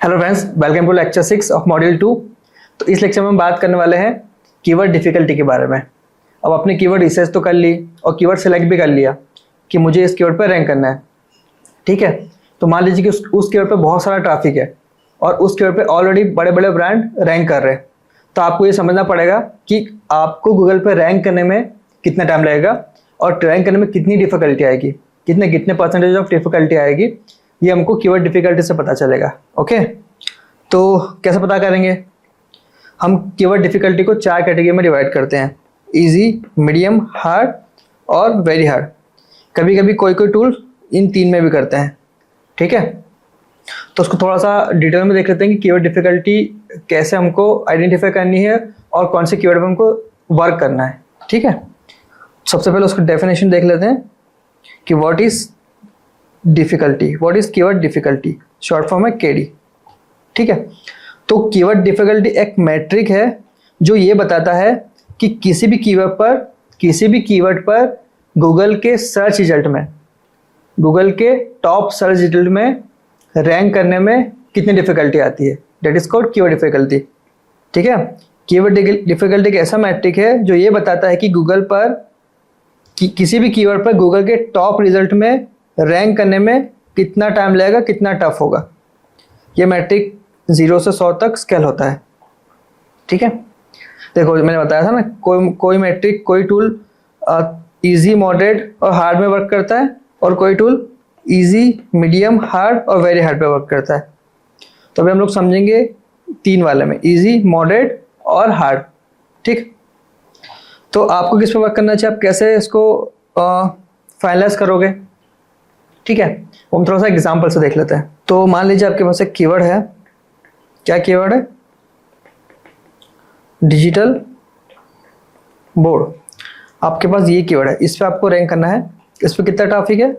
Hello friends, welcome to lecture 6 of module 2। तो इस lecture में हम बात करने वाले हैं कीवर्ड डिफिकल्टी के बारे में। अब आपने कीवर्ड रिसर्च तो कर ली और कीवर्ड सेलेक्ट भी कर लिया कि मुझे इस कीवर्ड पर रैंक करना है, ठीक है। तो मान लीजिए कि उस कीवर्ड पर बहुत सारा ट्रैफिक है और उस कीवर्ड पर ऑलरेडी बड़े बड़े ब्रांड रैंक कर रहे हैं। तो आपको ये समझना पड़ेगा कि आपको गूगल पर रैंक करने में कितना टाइम लगेगा और रैंक करने में कितनी डिफिकल्टी आएगी, कितने कितने परसेंटेज ऑफ डिफिकल्टी आएगी, ये हमको कीवर्ड डिफिकल्टी से पता चलेगा। ओके, तो कैसे पता करेंगे? हम कीवर्ड डिफिकल्टी को 4 कैटेगरी में डिवाइड करते हैं: इजी, मीडियम, हार्ड और वेरी हार्ड। कभी कभी कोई टूल इन 3 में भी करते हैं, ठीक है। तो उसको थोड़ा सा डिटेल में देख लेते हैं कि कीवर्ड डिफिकल्टी कैसे हमको आइडेंटिफाई करनी है और कौन से कीवर्ड पर हमको वर्क करना है, ठीक है। सबसे पहले उसका डेफिनेशन देख लेते हैं कि what is difficulty, what is keyword difficulty, short form है केडी, ठीक है। तो कीवर्ड डिफिकल्टी एक मैट्रिक है जो ये बताता है कि किसी भी कीवर्ड पर गूगल के सर्च रिजल्ट में, गूगल के टॉप सर्च रिजल्ट में रैंक करने में कितनी डिफिकल्टी आती है। That is called keyword difficulty, ठीक है। कीवर्ड डिफिकल्टी एक ऐसा मैट्रिक है जो ये बताता है कि गूगल पर किसी भी कीवर्ड पर गूगल के टॉप रिजल्ट में रैंक करने में कितना टाइम लगेगा, कितना टफ होगा। ये मैट्रिक 0 से 100 तक स्केल होता है, ठीक है। देखो मैंने बताया था ना, कोई मैट्रिक, कोई टूल इजी, मॉडरेट और हार्ड में वर्क करता है और कोई टूल इजी, मीडियम, हार्ड और वेरी हार्ड पे वर्क करता है। तो अभी हम लोग समझेंगे 3 वाले में, इजी, मॉडरेट और हार्ड, ठीक। तो आपको किस पे वर्क करना चाहिए, आप कैसे इसको फाइनलाइज करोगे, ठीक है। हम थोड़ा सा एग्जाम्पल से देख लेते हैं। तो मान लीजिए आपके पास एक कीवर्ड है, क्या कीवर्ड है? Digital board. आपके पास ये कीवर्ड है, इस पे आपको रैंक करना है। इस पे कितना ट्रैफिक है?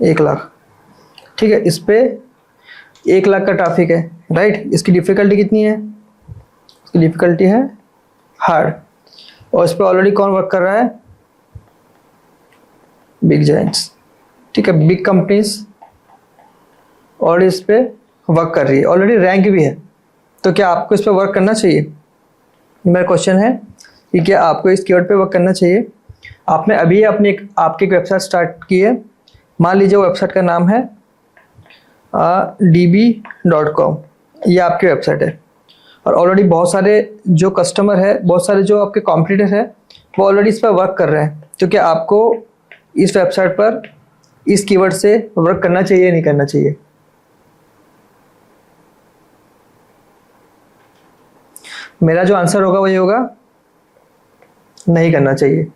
1 लाख, ठीक है। इस पे 1 लाख का ट्रैफिक है, राइट। इसकी डिफिकल्टी कितनी है? इसकी डिफिकल्टी है हार्ड। और इस पे ऑलरेडी कौन वर्क कर रहा है? बिग जायंट्स, ठीक है। बिग कंपनीज और इस पे वर्क कर रही है, ऑलरेडी रैंक भी है। तो क्या आपको इस पे वर्क करना चाहिए? मेरा क्वेश्चन है कि क्या आपको इस कीवर्ड पे वर्क करना चाहिए? आपने अभी आपकी एक वेबसाइट स्टार्ट की है। मान लीजिए वो वेबसाइट का नाम है db.com, ये आपकी वेबसाइट है और ऑलरेडी बहुत सारे जो कस्टमर है, बहुत सारे जो आपके कॉम्पिटिटर है, वो ऑलरेडी इस पर वर्क कर रहे हैं। तो क्या आपको इस वेबसाइट पर इस कीवर्ड से वर्क करना चाहिए, नहीं करना चाहिए? मेरा जो आंसर होगा वो ये होगा, नहीं करना चाहिए,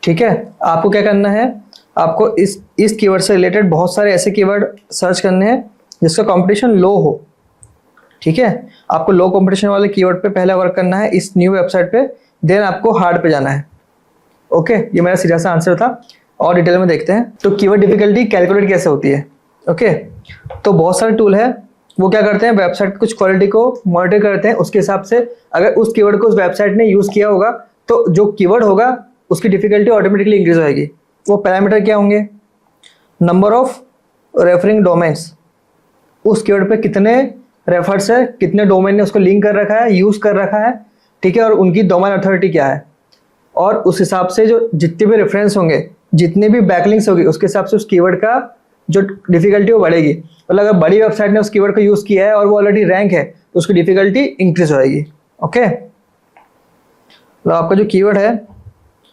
ठीक है। आपको क्या करना है, आपको इस कीवर्ड से रिलेटेड बहुत सारे ऐसे कीवर्ड सर्च करने हैं जिसका कंपटीशन लो हो, ठीक है। आपको लो कंपटीशन वाले कीवर्ड पे पहले वर्क करना है इस न्यू वेबसाइट पे, देन आपको हार्ड पे जाना है। ओके, ये मेरा सीधा सा आंसर था और डिटेल में देखते हैं। तो कीवर्ड डिफिकल्टी कैलकुलेट कैसे होती है? ओके, तो बहुत सारे टूल है, वो क्या करते हैं, वेबसाइट कुछ क्वालिटी को मॉनिटर करते हैं, उसके हिसाब से अगर उस कीवर्ड को उस वेबसाइट ने यूज किया होगा तो जो कीवर्ड होगा उसकी डिफिकल्टी ऑटोमेटिकली इंक्रीज होगी। वो पैरामीटर क्या होंगे? नंबर ऑफ रेफरिंग डोमेन्स, उस कीवर्ड पे कितने रेफर्स है, कितने डोमेन ने उसको लिंक कर रखा है, यूज कर रखा है, ठीक है, और उनकी डोमेन अथॉरिटी क्या है। और उस हिसाब से जो जितने भी रेफरेंस होंगे, जितने भी बैकलिंक्स होगी, उसके हिसाब से उस कीवर्ड का जो डिफिकल्टी वो बढ़ेगी। मतलब अगर बड़ी वेबसाइट ने उस कीवर्ड को यूज किया है और वो ऑलरेडी रैंक है तो उसकी डिफिकल्टी इंक्रीज होगी। ओके, तो आपका जो कीवर्ड है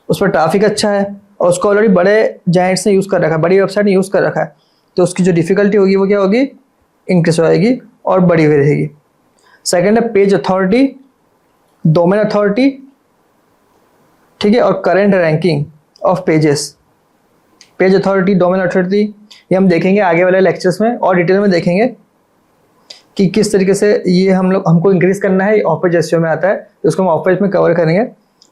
उस पर ट्रैफिक अच्छा है और उसको ऑलरेडी बड़े जायंट्स ने यूज कर रखा है, बड़ी वेबसाइट ने यूज कर रखा है, तो उसकी जो डिफिकल्टी होगी वो क्या होगी? इंक्रीज होगी और बड़ी हुई रहेगी। सेकंड है पेज अथॉरिटी, डोमेन अथॉरिटी, ठीक है, और current ranking of pages. Page authority, domain authority, ये हम देखेंगे आगे वाले लेक्चर्स में और डिटेल में देखेंगे कि किस तरीके से ये हमको इंक्रीज करना है। ऑफ पेज एसईओ में आता है, तो उसको हम ऑफ पेज में कवर करेंगे।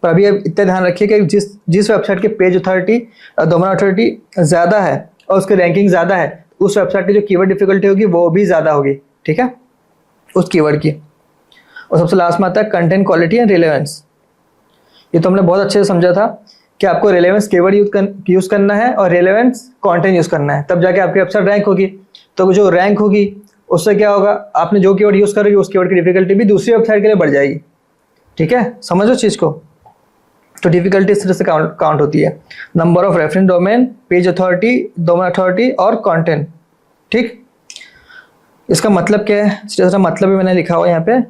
पर अभी इतना ध्यान रखिए कि जिस वेबसाइट के पेज अथॉरिटी, डोमेन अथॉरिटी ज़्यादा है और उसकी रैंकिंग ज़्यादा है, उस वेबसाइट की जो कीवर्ड डिफिकल्टी होगी वो भी ज़्यादा होगी, ठीक है, उस कीवर्ड की। और सबसे लास्ट में आता है कंटेंट क्वालिटी एंड रिलेवेंस। ये तो हमने बहुत अच्छे से समझा था कि आपको रेलेवेंस कीवर्ड यूज़ करना है और रेलेवेंस कंटेंट यूज़ करना है, तब जाके आपकी वेबसाइट रैंक होगी। तो जो रैंक होगी उससे क्या होगा, आपने जो कीवर्ड यूज़ करोगे उस कीवर्ड की डिफिकल्टी भी दूसरी वेबसाइट के लिए बढ़ जाएगी। ठीक है, समझो चीज़ को। तो डिफिकल्टी इस तरह से काउंट होती है, number of reference domain, page authority, domain authority और कंटेंट। ठीक, इसका मतलब क्या है, इसका मतलब भी मैंने लिखा हुआ है यहाँ पे,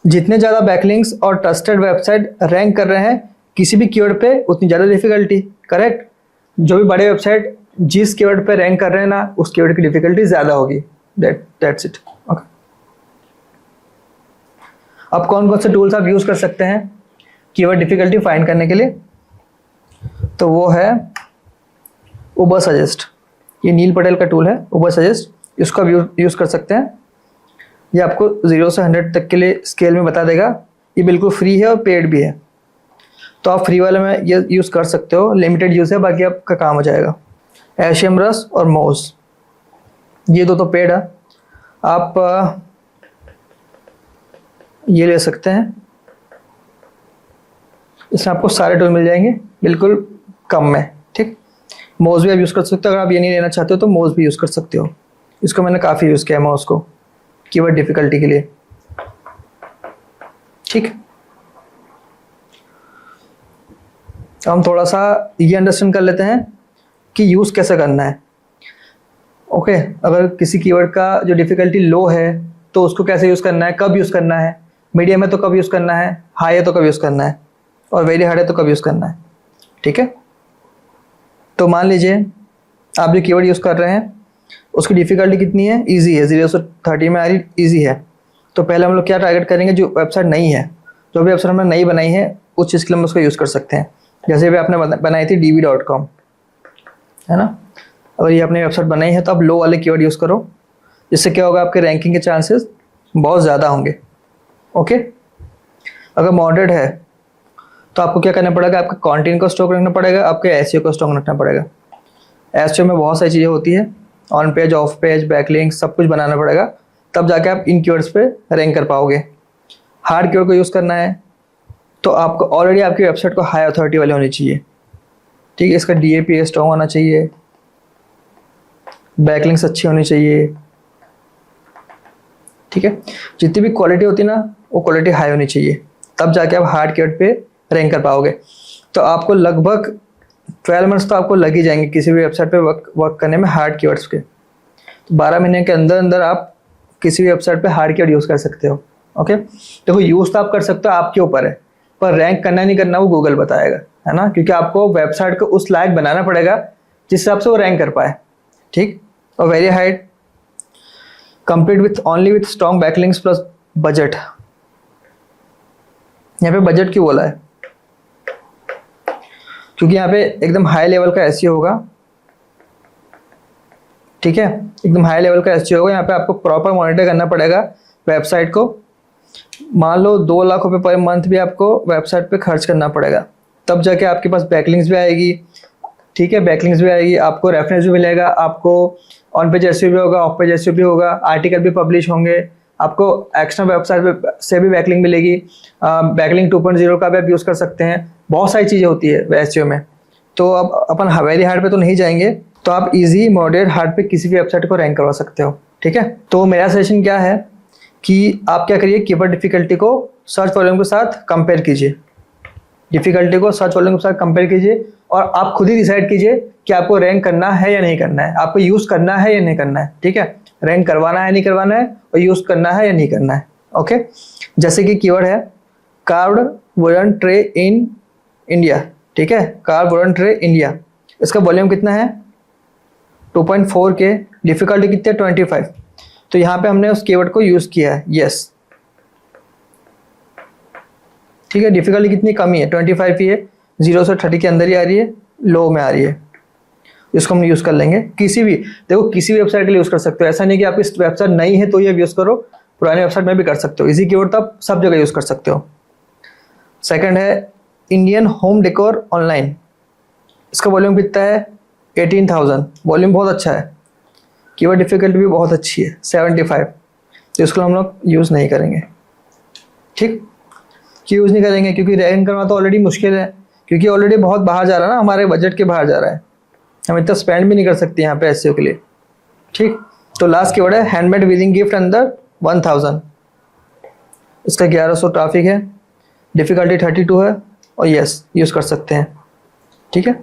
जितने ज़्यादा बैकलिंक्स और ट्रस्टेड वेबसाइट रैंक कर रहे हैं किसी भी कीवर्ड पे उतनी ज़्यादा डिफिकल्टी। करेक्ट, जो भी बड़े वेबसाइट जिस कीवर्ड पे रैंक कर रहे हैं ना, उस कीवर्ड की डिफिकल्टी ज़्यादा होगी। That's it. ओके, अब कौन कौन से टूल्स आप यूज़ कर सकते हैं कीवर्ड डिफिकल्टी फाइंड करने के लिए? तो वो है उबर सजेस्ट। ये नील पटेल का टूल है उबर सजेस्ट, इसको आप यूज़ कर सकते हैं। ये आपको 0 से 100 तक के लिए स्केल में बता देगा। ये बिल्कुल फ्री है और पेड भी है, तो आप फ्री वाले में ये यूज़ कर सकते हो, लिमिटेड यूज़ है, बाकी आपका काम हो जाएगा। एशेमरस और मोज, ये दो तो पेड है, आप ये ले सकते हैं। इसमें आपको सारे टूल मिल जाएंगे बिल्कुल कम में। ठीक, मोज भी आप यूज़ कर सकते हो। अगर आप ये नहीं लेना चाहते हो तो मोज भी यूज़ कर सकते हो। इसको मैंने काफ़ी यूज़ किया है मोज को कीवर्ड डिफिकल्टी के लिए। ठीक, हम थोड़ा सा ये अंडरस्टैंड कर लेते हैं कि यूज़ कैसे करना है। ओके, अगर किसी कीवर्ड का जो डिफ़िकल्टी लो है तो उसको कैसे यूज़ करना है, कब यूज़ करना है, मीडियम है तो कब यूज़ करना है, हाई है तो कब यूज़ करना है, और वेरी हार्ड है तो कब यूज़ करना है। ठीक है, तो मान लीजिए आप जो कीवर्ड यूज़ कर रहे हैं उसकी डिफ़िकल्टी कितनी है, ईजी है, 0 से 30 में आ रही, ईजी है। तो पहले हम लोग क्या टारगेट करेंगे, जो वेबसाइट नई है, जो भी वेबसाइट हमने नई बनाई है उस चीज़ के लिए हम उसको यूज़ कर सकते हैं। जैसे भी आपने बनाई थी db.com, है ना, अगर ये आपने वेबसाइट बनाई है तो आप लो वाले कीवर्ड यूज़ करो, जिससे क्या होगा, आपके रैंकिंग के चांसेस बहुत ज़्यादा होंगे। ओके, अगर मॉडरेट है तो आपको क्या करना पड़ेगा, आपका कंटेंट को स्ट्रॉन्ग रखना पड़ेगा, आपके एसईओ को स्ट्रॉन्ग रखना पड़ेगा। एसईओ में बहुत सारी चीज़ें होती है, on page, of page, backlink, सब कुछ बनाना पड़ेगा, तब जाके आप इन कीवर्ड्स पे रैंक कर पाओगे। हार्ड कीवर्ड को यूज़ करना है तो आपको ऑलरेडी आपकी वेबसाइट को हाई अथॉरिटी वाली होनी चाहिए। ठीक है, इसका DAPA स्ट्रॉन्ग होना चाहिए, बैकलिंक्स अच्छी होनी चाहिए। ठीक है, जितनी भी क्वालिटी होती है ना, वो क्वालिटी हाई होनी चाहिए, तब जाके आप हार्ड कीवर्ड पे रैंक कर पाओगे। तो आपको लगभग 12 मंथ्स तो आपको लग ही जाएंगे किसी भी वेबसाइट पे वर्क करने में हार्ड कीवर्ड्स के। तो 12 महीने के अंदर अंदर आप किसी भी वेबसाइट पे हार्ड कीवर्ड यूज़ कर सकते हो। ओके, देखो यूज़ तो आप कर सकते हो, आपके ऊपर है, पर रैंक करना नहीं करना वो गूगल बताएगा, है ना, क्योंकि आपको वेबसाइट को उस लायक बनाना पड़ेगा जिस हिसाब से वो रैंक कर पाए। ठीक, और very hide, complete with only with strong backlinks plus budget. यहाँ पे बजट क्यों बोला है, क्योंकि यहाँ पे एकदम हाई लेवल का एसईओ होगा। ठीक है, एकदम हाई लेवल का एसईओ होगा। यहाँ पे आपको प्रॉपर मॉनिटर करना पड़ेगा वेबसाइट को। मान लो 2 लाख रुपए पर मंथ भी आपको वेबसाइट पे खर्च करना पड़ेगा, तब जाके आपके पास बैकलिंक्स भी आएगी। ठीक है, बैकलिंक्स भी आएगी, आपको रेफरेंस भी मिलेगा, आपको ऑन पेज एसईओ भी होगा, ऑफ पेज एसईओ भी होगा, आर्टिकल भी पब्लिश होंगे, आपको एक्स्ट्रा वेबसाइट से भी बैकलिंक मिलेगी। बैकलिंक 2.0 का भी आप यूज़ कर सकते हैं। बहुत सारी चीज़ें होती है एसईओ में। तो अब अपन वेरी हार्ड पे तो नहीं जाएंगे, तो आप इजी, मॉडरेट, हार्ड पे किसी भी वेबसाइट को रैंक करवा सकते हो। ठीक है, तो मेरा सजेशन क्या है कि आप क्या करिए, कीवर्ड डिफिकल्टी को सर्च वॉल्यूम के साथ कंपेयर कीजिए। डिफिकल्टी को सर्च वॉल्यूम के साथ कंपेयर कीजिए और आप खुद ही डिसाइड कीजिए कि आपको रैंक करना है या नहीं करना है, आपको यूज़ करना है या नहीं करना है। ठीक है, रैंक करवाना है नहीं करवाना है, और यूज़ करना है या नहीं करना है। ओके, जैसे कि कीवर्ड है carved wooden tray in India. ठीक है, कार्व्ड वुडन ट्रे इंडिया, इसका वॉल्यूम कितना है 2.4 के, डिफिकल्टी कितनी है 25। तो यहाँ पे हमने उस कीवर्ड को यूज़ किया है, यस। ठीक है, डिफिकल्टी कितनी कमी है 25 ही है, 0 से 30 के अंदर ही आ रही है, लो में आ रही है। इसको हम यूज़ कर लेंगे किसी भी, देखो किसी भी वेबसाइट के लिए यूज़ कर सकते हो। ऐसा नहीं कि आपकी वेबसाइट नई है तो ये यूज़ करो, पुरानी वेबसाइट में भी कर सकते हो। इसी कीवर्ड तो आप सब जगह यूज़ कर सकते हो। सेकंड है इंडियन होम डेकोर ऑनलाइन, इसका वॉल्यूम कितना है 18,000, वॉल्यूम बहुत अच्छा है, कीवर्ड डिफिकल्टी भी बहुत अच्छी है 75। तो इसको हम लोग यूज़ नहीं करेंगे। ठीक, क्यों यूज़ नहीं करेंगे, क्योंकि रैंक करना तो ऑलरेडी मुश्किल है, क्योंकि ऑलरेडी बहुत बाहर जा रहा है ना, हमारे बजट के बाहर जा रहा है, हम इतना स्पेंड भी नहीं कर सकते यहाँ पे एसईओ के लिए। ठीक, तो लास्ट कीवर्ड है हैंडमेड विदिंग गिफ्ट अंदर 1000। इसका 1100 ट्रैफिक है, डिफिकल्टी 32 है और यस यूज़ कर सकते हैं। ठीक है,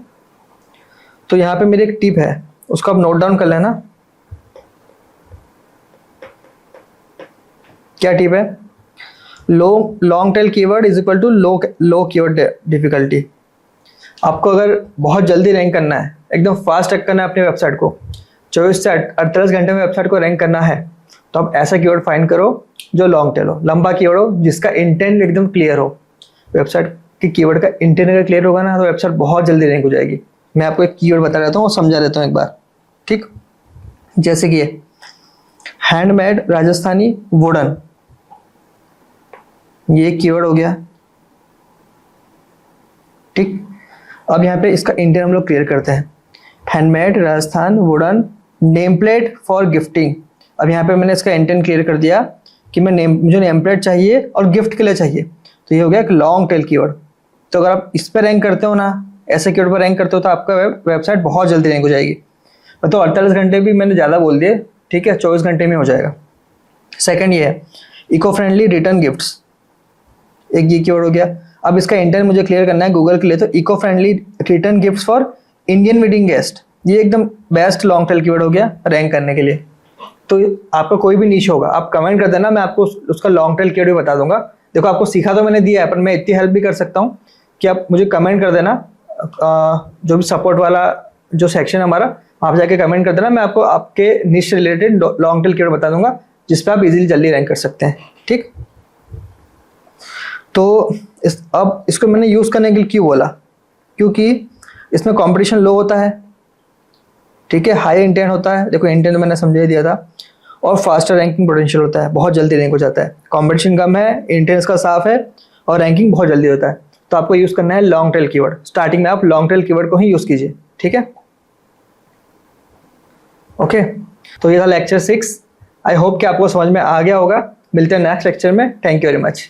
तो यहाँ पे मेरी एक टिप है, उसको आप नोट डाउन कर लेना। क्या टिप है? Long tail keyword is equal to low keyword difficulty. आपको अगर बहुत जल्दी रैंक करना है, एकदम फास्ट रैंक करना है अपनी वेबसाइट को, 24 से 48 घंटे में वेबसाइट को रैंक करना है, तो आप ऐसा कीवर्ड फाइंड करो जो लॉन्ग टेल हो, लंबा कीवर्ड हो, जिसका इंटेंट एकदम क्लियर हो। वेबसाइट के कीवर्ड का इंटेंट अगर क्लियर होगा ना, तो वेबसाइट बहुत जल्दी रैंक हो जाएगी। मैं आपको एक कीवर्ड बता देता हूँ और समझा देता हूँ एक बार। ठीक, जैसे कि ये हैंडमेड राजस्थानी वुडन, ये कीवर्ड हो गया। ठीक, अब यहाँ पे इसका इंटेंट हम लोग क्लियर करते हैं। Handmade Rajasthan wooden name plate for gifting. अब यहाँ पे मैंने इसका इंटेंट क्लियर कर दिया कि मुझे नेम प्लेट चाहिए और गिफ्ट के लिए चाहिए, तो ये हो गया एक लॉन्ग टेल कीवर्ड। तो अगर आप इस पर रैंक करते हो ना, ऐसे कीवर्ड पर रैंक करते हो, तो आपका वेबसाइट बहुत जल्दी रैंक हो जाएगी। तो 48 घंटे भी मैंने ज़्यादा बोल दिए, ठीक है, 24 घंटे में हो जाएगा। सेकंड ये है इको फ्रेंडली रिटर्न गिफ्ट्स, एक ये कीवर्ड हो गया। अब इसका इंटेंट मुझे क्लियर करना है गूगल के लिए, तो eco friendly return gifts for Indian wedding guest, ये एकदम बेस्ट लॉन्ग टेल कीवर्ड हो गया रैंक करने के लिए। तो आपका कोई भी नीश होगा, आप कमेंट कर देना, मैं आपको उसका लॉन्ग टेल कीवर्ड भी बता दूंगा। देखो, आपको सीखा तो मैंने दिया है, पर मैं इतनी हेल्प भी कर सकता हूँ कि आप मुझे कमेंट कर देना, जो भी सपोर्ट वाला जो सेक्शन है हमारा, वहाँ पे जाके कमेंट कर देना, मैं आपको आपके निश रिलेटेड लॉन्ग टेल कीवर्ड बता दूंगा, जिस पे आप इजीली जल्दी रैंक कर सकते हैं। ठीक, तो अब इसको मैंने यूज़ करने के लिए क्यों बोला, क्योंकि इसमें कंपटीशन लो होता है, ठीक है, हाई इंटेंट होता है, देखो इंटेंट मैंने समझा दिया था, और फास्टर रैंकिंग पोटेंशियल होता है, बहुत जल्दी रैंक हो जाता है। कंपटीशन कम है, इंटेंट का साफ है और रैंकिंग बहुत जल्दी होता है। तो आपको यूज़ करना है लॉन्ग टेल कीवर्ड। स्टार्टिंग में आप लॉन्ग टेल कीवर्ड को ही यूज़ कीजिए। ठीक है, ओके, तो ये था लेक्चर 6। आई होप कि आपको समझ में आ गया होगा। मिलते हैं नेक्स्ट लेक्चर में। Thank you very much.